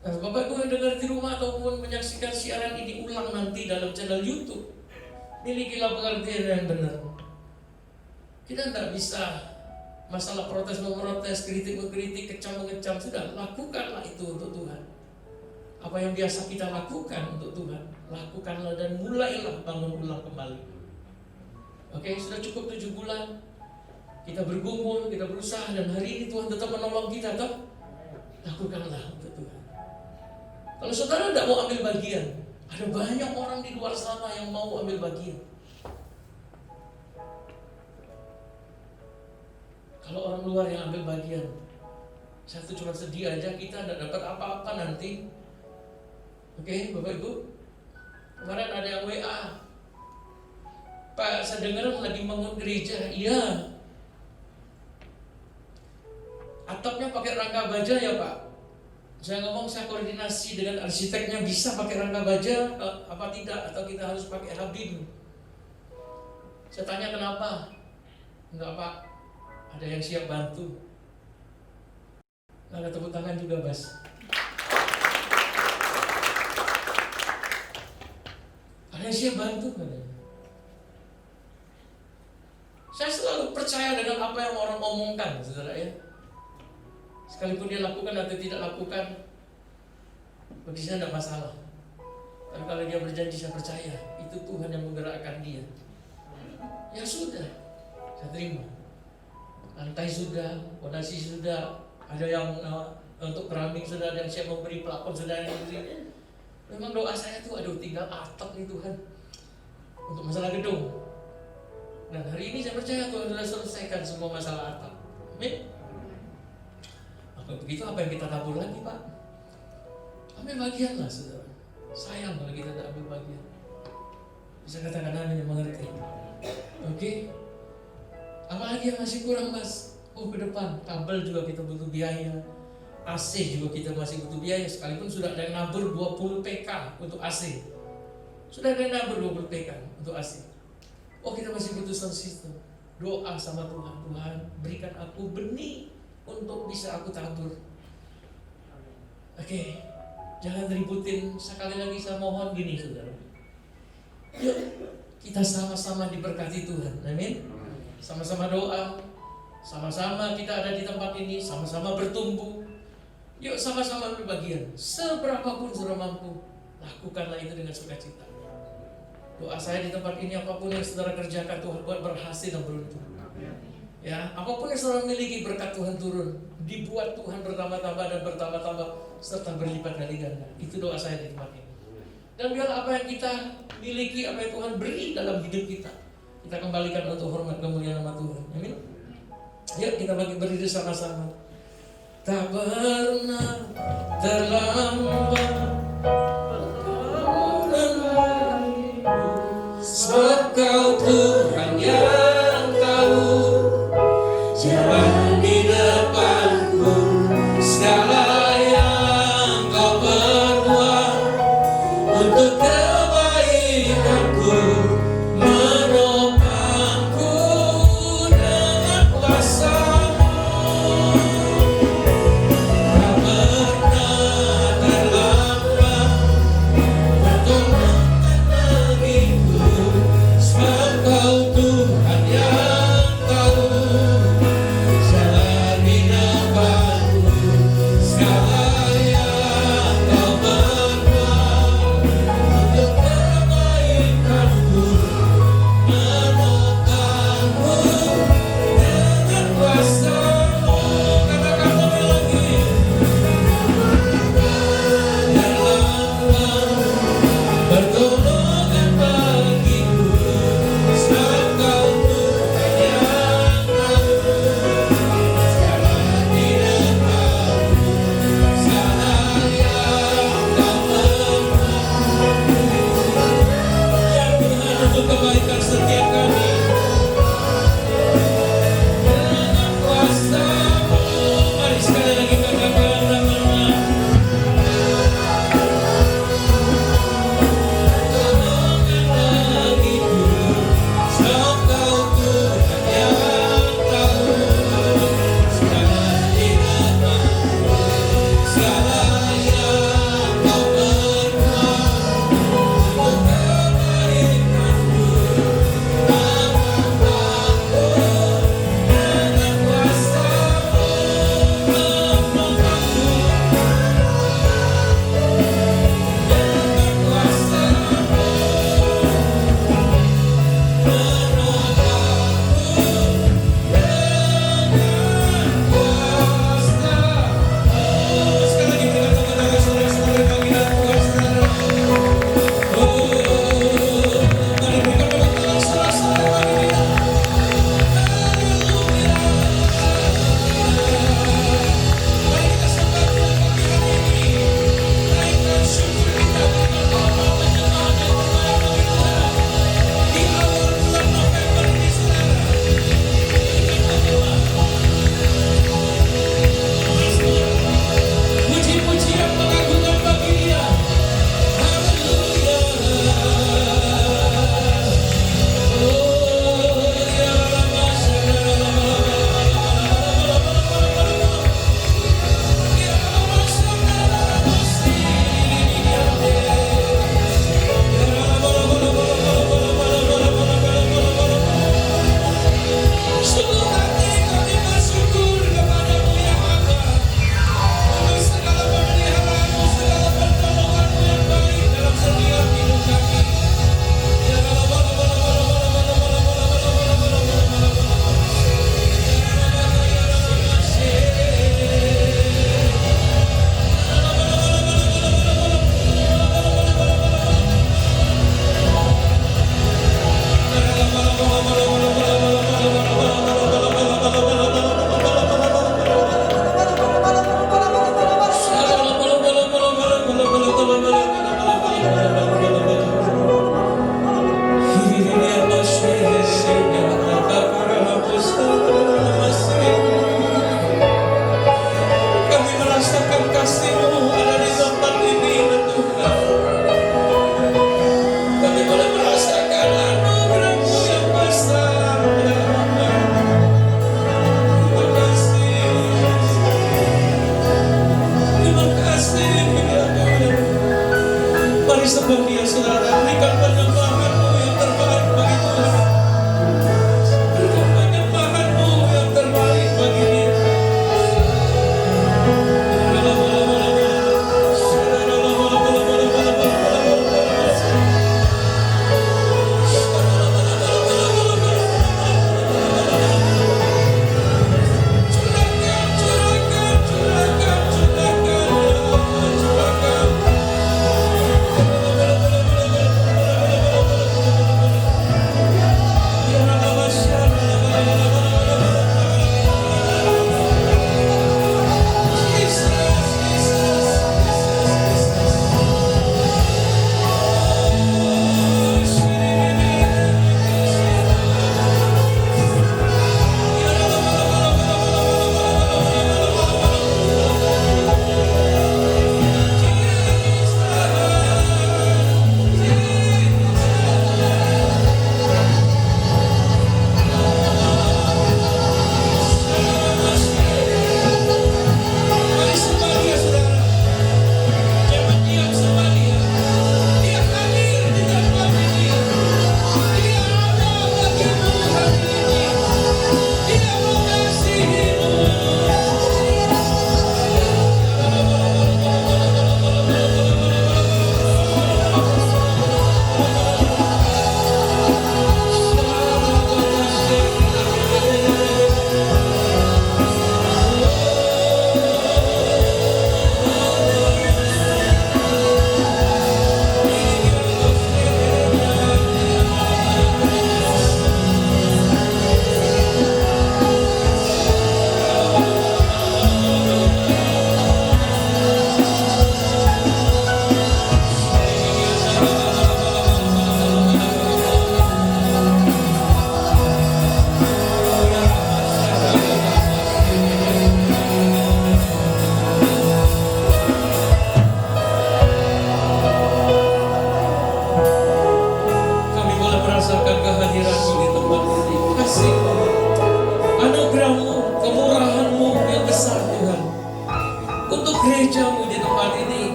Nah, Bapak Ibu yang dengar di rumah ataupun menyaksikan siaran ini ulang nanti dalam channel YouTube, milikilah pengertian yang benar. Kita tidak bisa masalah protes memprotes, kritik mengkritik, kecam mengecam, sudah lakukanlah itu untuk Tuhan. Apa yang biasa kita lakukan untuk Tuhan, lakukanlah dan mulailah bangun ulang kembali. Oke, sudah cukup 7 bulan kita bergumul, kita berusaha, dan hari ini Tuhan tetap menolong kita, toh? Lakukanlah untuk Tuhan. Kalau saudara tidak mau ambil bagian, ada banyak orang di luar sana yang mau ambil bagian. Kalau orang luar yang ambil bagian, saya tuh cuma sedih aja, kita tidak dapat apa-apa nanti. Oke, Bapak Ibu, kemarin ada yang WA, Pak, saya dengar lagi bangun gereja. Iya. Atapnya pakai rangka baja ya Pak? Saya ngomong, saya koordinasi dengan arsiteknya, bisa pakai rangka baja apa tidak, atau kita harus pakai habim. Saya tanya kenapa? Enggak Pak, ada yang siap bantu. Ada tepuk tangan juga Bas. Ada yang siap bantu katanya. Saya selalu percaya dengan apa yang orang omongkan, saudara ya. Sekalipun dia lakukan atau tidak lakukan, bagi saya tidak masalah. Tapi kalau dia berjanji, saya percaya itu Tuhan yang menggerakkan dia. Ya sudah, saya terima. Lantai sudah, fondasi sudah, ada yang untuk keramik sudah, ada yang siap memberi pelapon sudah, yang memberi. Memang doa saya tuh, aduh tinggal atap nih Tuhan untuk masalah gedung. Dan hari ini saya percaya Tuhan sudah selesaikan semua masalah atap. Amin. Maka begitu, apa yang kita tabur lagi Pak? Ambil bagian lah saudara. Sayang kalau kita tidak ambil bagian. Bisa katakan amin yang mengerti. Oke. Apalagi yang masih kurang Mas? Oh ke depan, kabel juga kita butuh biaya, AC juga kita masih butuh biaya. Sekalipun sudah ada yang nabur 20 PK untuk AC, sudah ada yang nabur 20 PK untuk AC. Oh kita masih butuh sound system. Doa sama Tuhan, Tuhan berikan aku benih untuk bisa aku tabur. Oke, jangan ributin. Sekali lagi saya mohon gini saudara, yuk kita sama-sama diberkati Tuhan. Amin. Sama-sama doa, sama-sama kita ada di tempat ini, sama-sama bertumbuh. Yuk sama-sama berbagian. Seberapapun saudara mampu, lakukanlah itu dengan sukacita. Doa saya di tempat ini, apapun yang saudara kerjakan, Tuhan buat berhasil dan beruntung. Ya, apapun yang saudara miliki, berkat Tuhan turun, dibuat Tuhan bertambah-tambah dan bertambah-tambah serta berlipat kali ganda. Itu doa saya di tempat ini. Dan biar apa yang kita miliki, apa yang Tuhan beri dalam hidup kita, Kita kembalikan untuk hormat kemuliaan nama Tuhan. Amin. Yuk kita berdiri sama-sama. Tak pernah terlambat, sebab Kau Tuhan yang tahu jalan di depanku, segala yang Kau perbuat untuk kebaikanku, menopangku dengan kuasa-Mu. Tak pernah terlambat pertolongan bagiku, sebab Kau Tuhan yang tahu jalan di depanku, segala yang Kau perbuat untuk kebaikanku, menopangku dengan kuasa-Mu.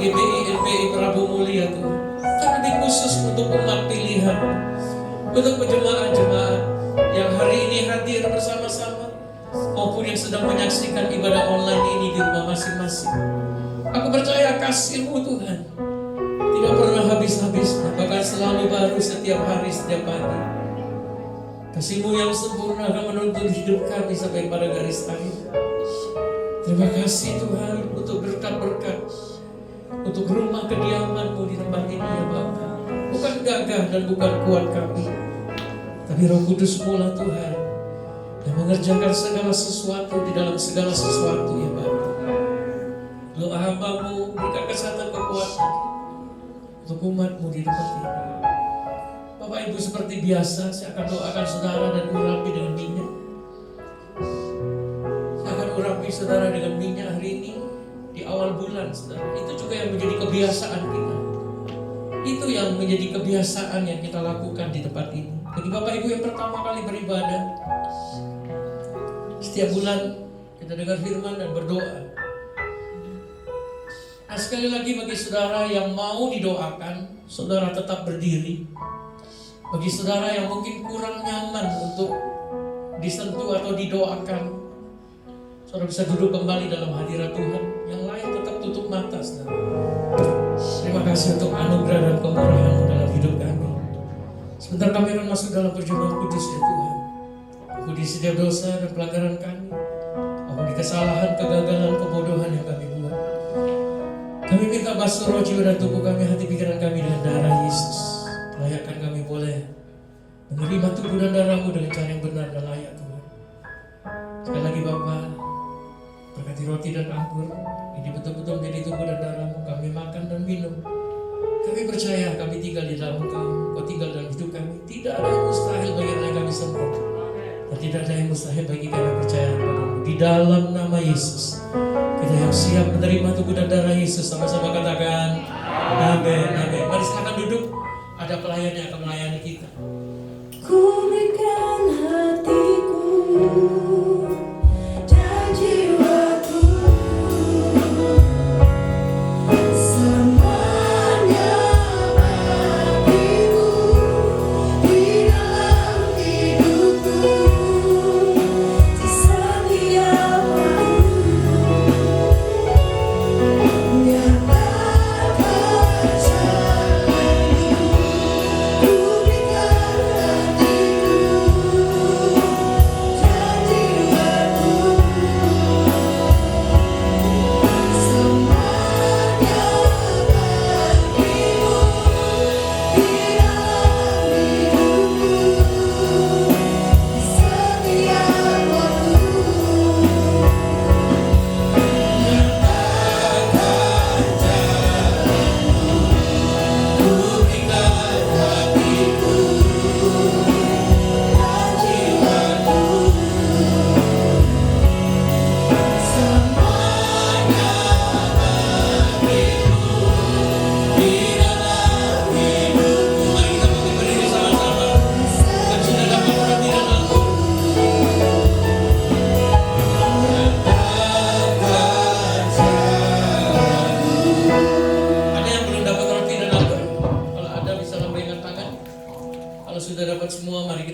GBI NPI Prabu Mulia Tuhan, tapi khusus untuk umat pilihan, untuk jemaat-jemaat yang hari ini hadir bersama-sama maupun yang sedang menyaksikan ibadah online ini di rumah masing-masing. Aku percaya kasih-Mu Tuhan tidak pernah habis-habisnya, bahkan selalu baru setiap hari, setiap pagi. Kasih-Mu yang sempurna akan menuntun hidup kami sampai pada garis akhir. Terima kasih Tuhan untuk berkat-berkat, untuk rumah kediaman-Mu di tempat ini ya Bapa. Bukan gagah dan bukan kuat kami, tapi Roh Kudus-Mu lah Tuhan yang mengerjakan segala sesuatu di dalam segala sesuatu ya Bapa. Doa hamba-Mu berikan kesehatan kekuatan untuk umat-Mu di tempat ini. Bapak Ibu, seperti biasa saya akan doakan saudara dan urapi dengan minyak. Saya akan urapi saudara dengan minyak hari ini di awal bulan saudara. Itu juga yang menjadi kebiasaan kita. Itu yang menjadi kebiasaan yang kita lakukan di tempat ini. Bagi Bapak Ibu yang pertama kali beribadah, setiap bulan kita dengar firman dan berdoa. Nah, sekali lagi bagi saudara yang mau didoakan, saudara tetap berdiri. Bagi saudara yang mungkin kurang nyaman untuk disentuh atau didoakan, saudara bisa duduk kembali dalam hadirat Tuhan. Yang lain tetap tutup mata saudara. Terima kasih untuk anugerah dan kemurahan-Mu dalam hidup kami. Sebentar kami akan masuk dalam perjamuan kudus ya Tuhan. Ampuni setiap dosa dan pelanggaran kami, ampuni kesalahan, kegagalan, kebodohan yang kami buat. Kami minta basuh roh, jiwa dan tubuh kami, hati pikiran kami dengan darah Yesus. Layakkan kami boleh menerima tubuh dan darah-Mu dengan cara yang benar dan layak Tuhan. Sekali lagi Bapa, berkati roti dan anggur ini betul-betul menjadi tubuh dan darah-Mu. Kami makan dan minum. Kami percaya kami tinggal di dalam Kau tinggal dalam hidup kami. Tidak ada yang mustahil bagi yang kami sembah, dan tidak ada yang mustahil bagi kami percaya kepada-Mu. Di dalam nama Yesus kita yang siap menerima tubuh dan darah Yesus, sama-sama katakan amin, amin. Mari silakan duduk. Ada pelayan yang akan melayani kita. Ku berikan hatiku dan jiwaku, semuanya bagimu di dalam hidupku. Di setiap waktu nyatakan jalanmu. Ku berikan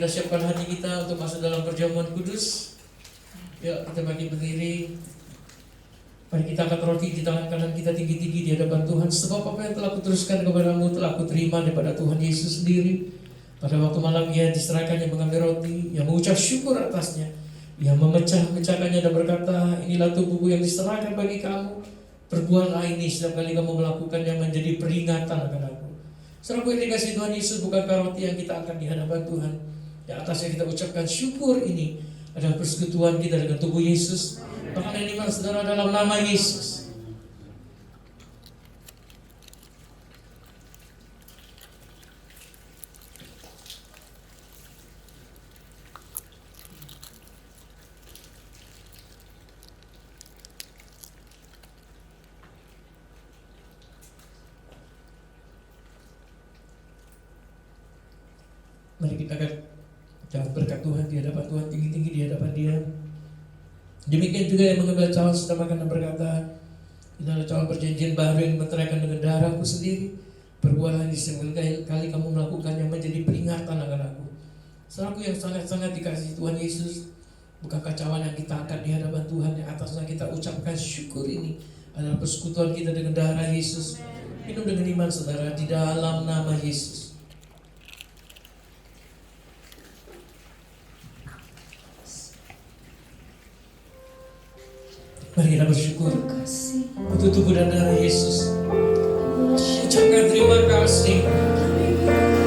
siapkan hati kita untuk masuk dalam perjamuan kudus. Ya, kita bagi berdiri. Mari kita angkat roti di tangan kanan kita tinggi-tinggi di hadapan Tuhan. Sebab apa yang telah kuteruskan kepadamu telah kuterima daripada Tuhan Yesus sendiri. Pada waktu malam Ia diserahkan, yang mengambil roti, yang mengucap syukur atasnya, yang memecah-mecahkannya dan berkata, inilah tubuhku yang diserahkan bagi kamu. Perbuatlah ini setiap kali kamu melakukannya menjadi peringatan akan aku. Saudaraku yang dikasihi Tuhan Yesus, bukankah roti yang kita angkat di hadapan Tuhan, di atasnya kita ucapkan syukur, ini adalah persekutuan kita dengan tubuh Yesus. Bahkan ini saudara dalam nama Yesus. Mari kita akan jangan berkat Tuhan di hadapan Tuhan, tinggi-tinggi di hadapan Dia. Demikian juga yang mengambil cawan sudah makan dan berkata, Inilah calon perjanjian baru yang dimeteraikan dengan darahku sendiri. Perbuatanlah ini sembilan kali kamu melakukannya menjadi peringatan akan aku. Saudaraku yang sangat-sangat dikasihi Tuhan Yesus, bukan kacauan yang kita angkat di hadapan Tuhan yang atasnya kita ucapkan syukur ini adalah persekutuan kita dengan darah Yesus. Minum dengan iman saudara di dalam nama Yesus. Mari kita bersyukur untuk tubuh dan darah Yesus. Ucapkan terima kasih.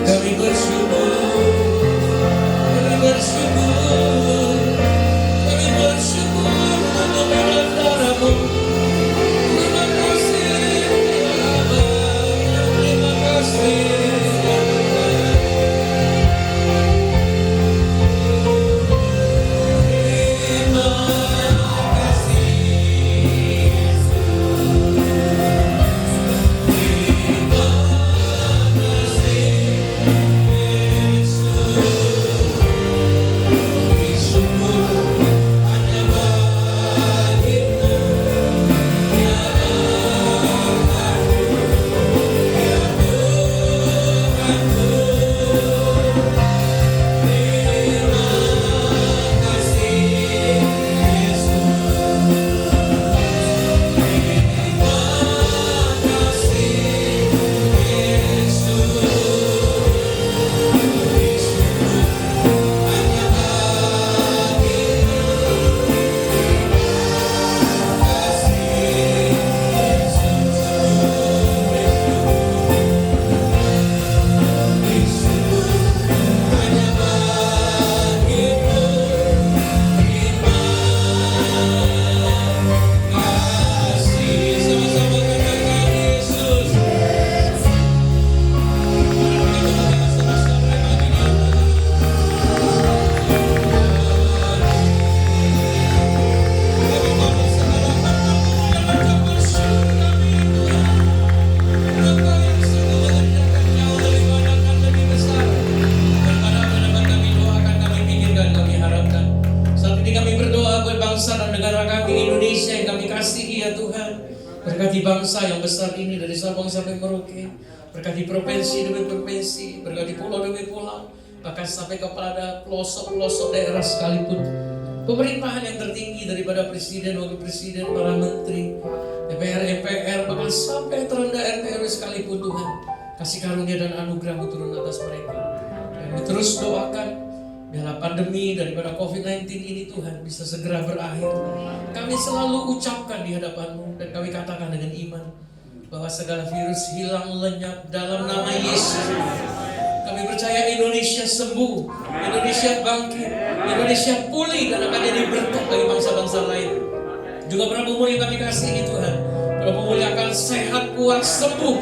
Kami bersyukur. Kami bersyukur. Kami bersyukur untuk darah-darah-Mu. Terima kasih ya Bapa. Terima kasih ya Tuhan. Terima berkati bangsa yang besar ini dari Sabang sampai Merauke, berkati provinsi demi provinsi, berkati pulau demi pulau, bahkan sampai kepada pelosok-pelosok daerah sekalipun. Pemerintahan yang tertinggi daripada presiden, wakil presiden, para menteri, DPR, MPR, bahkan sampai terendah RT RW sekalipun Tuhan, kasih karunia dan anugerah-Mu turun atas mereka. Dan terus doakan biarlah pandemi daripada COVID-19 ini Tuhan bisa segera berakhir. Kami selalu ucapkan di hadapan-Mu dan kami katakan dengan iman bahwa segala virus hilang lenyap dalam nama Yesus. Kami percaya Indonesia sembuh, Indonesia bangkit, Indonesia pulih dan akan jadi berkat bagi bangsa-bangsa lain. Juga Prabu Mulia kami kasihi Tuhan. Prabu Mulia akan sehat, kuat, sembuh,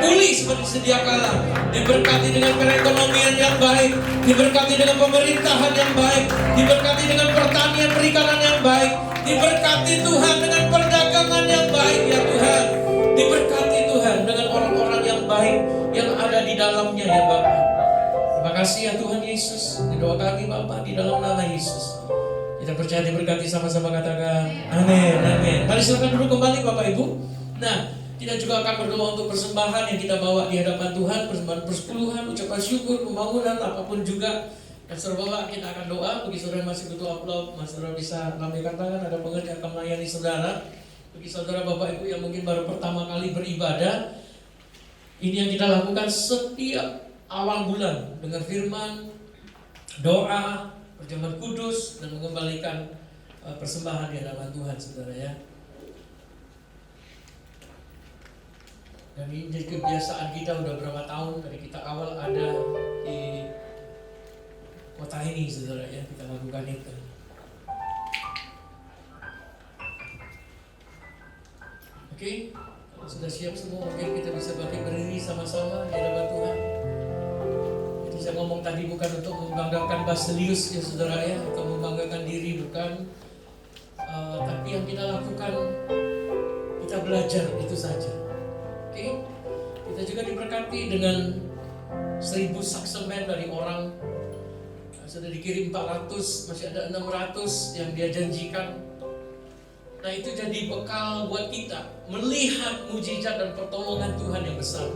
pulih seperti sedia kala. Diberkati dengan perekonomian yang baik, diberkati dengan pemerintahan yang baik, diberkati dengan pertanian perikanan yang baik, diberkati Tuhan dengan perdagangan yang baik ya Tuhan. Diberkati Tuhan dengan orang-orang yang baik yang ada di dalamnya ya Bapa. Terima kasih ya Tuhan Yesus. Di doa kami Bapa di dalam nama Yesus. Kita percaya diberkati, sama-sama katakan amin, amin. Mari silakan duduk kembali Bapak Ibu. Nah, kita juga akan berdoa untuk persembahan yang kita bawa di hadapan Tuhan, persembahan persepuluhan, ucapan syukur, pembangunan, apapun juga. Dan saudara kita akan doa. Bagi saudara yang masih butuh upload, saudara bisa lambaikan tangan, ada pengerti akan melayani saudara. Bagi saudara Bapak Ibu yang mungkin baru pertama kali beribadah, ini yang kita lakukan setiap awal bulan dengan firman, doa, perjamuan kudus, dan mengembalikan persembahan di hadapan Tuhan saudara ya. Dan ini jadi kebiasaan kita udah berapa tahun dari kita awal ada di kota ini saudara ya, kita lakukan itu. Oke, kalau sudah siap semua mungkin kita bisa bangkit berdiri sama-sama di hadapan Tuhan. Jadi saya ngomong tadi bukan untuk membanggakan Basilius ya saudara ya, atau membanggakan diri, bukan. Tapi yang kita lakukan, kita belajar itu saja. Oke, kita juga diberkati dengan 1000 saksemen dari orang. Sudah dikirim 400, masih ada 600 yang dia janjikan. Nah itu jadi bekal buat kita melihat mujizat dan pertolongan Tuhan yang besar.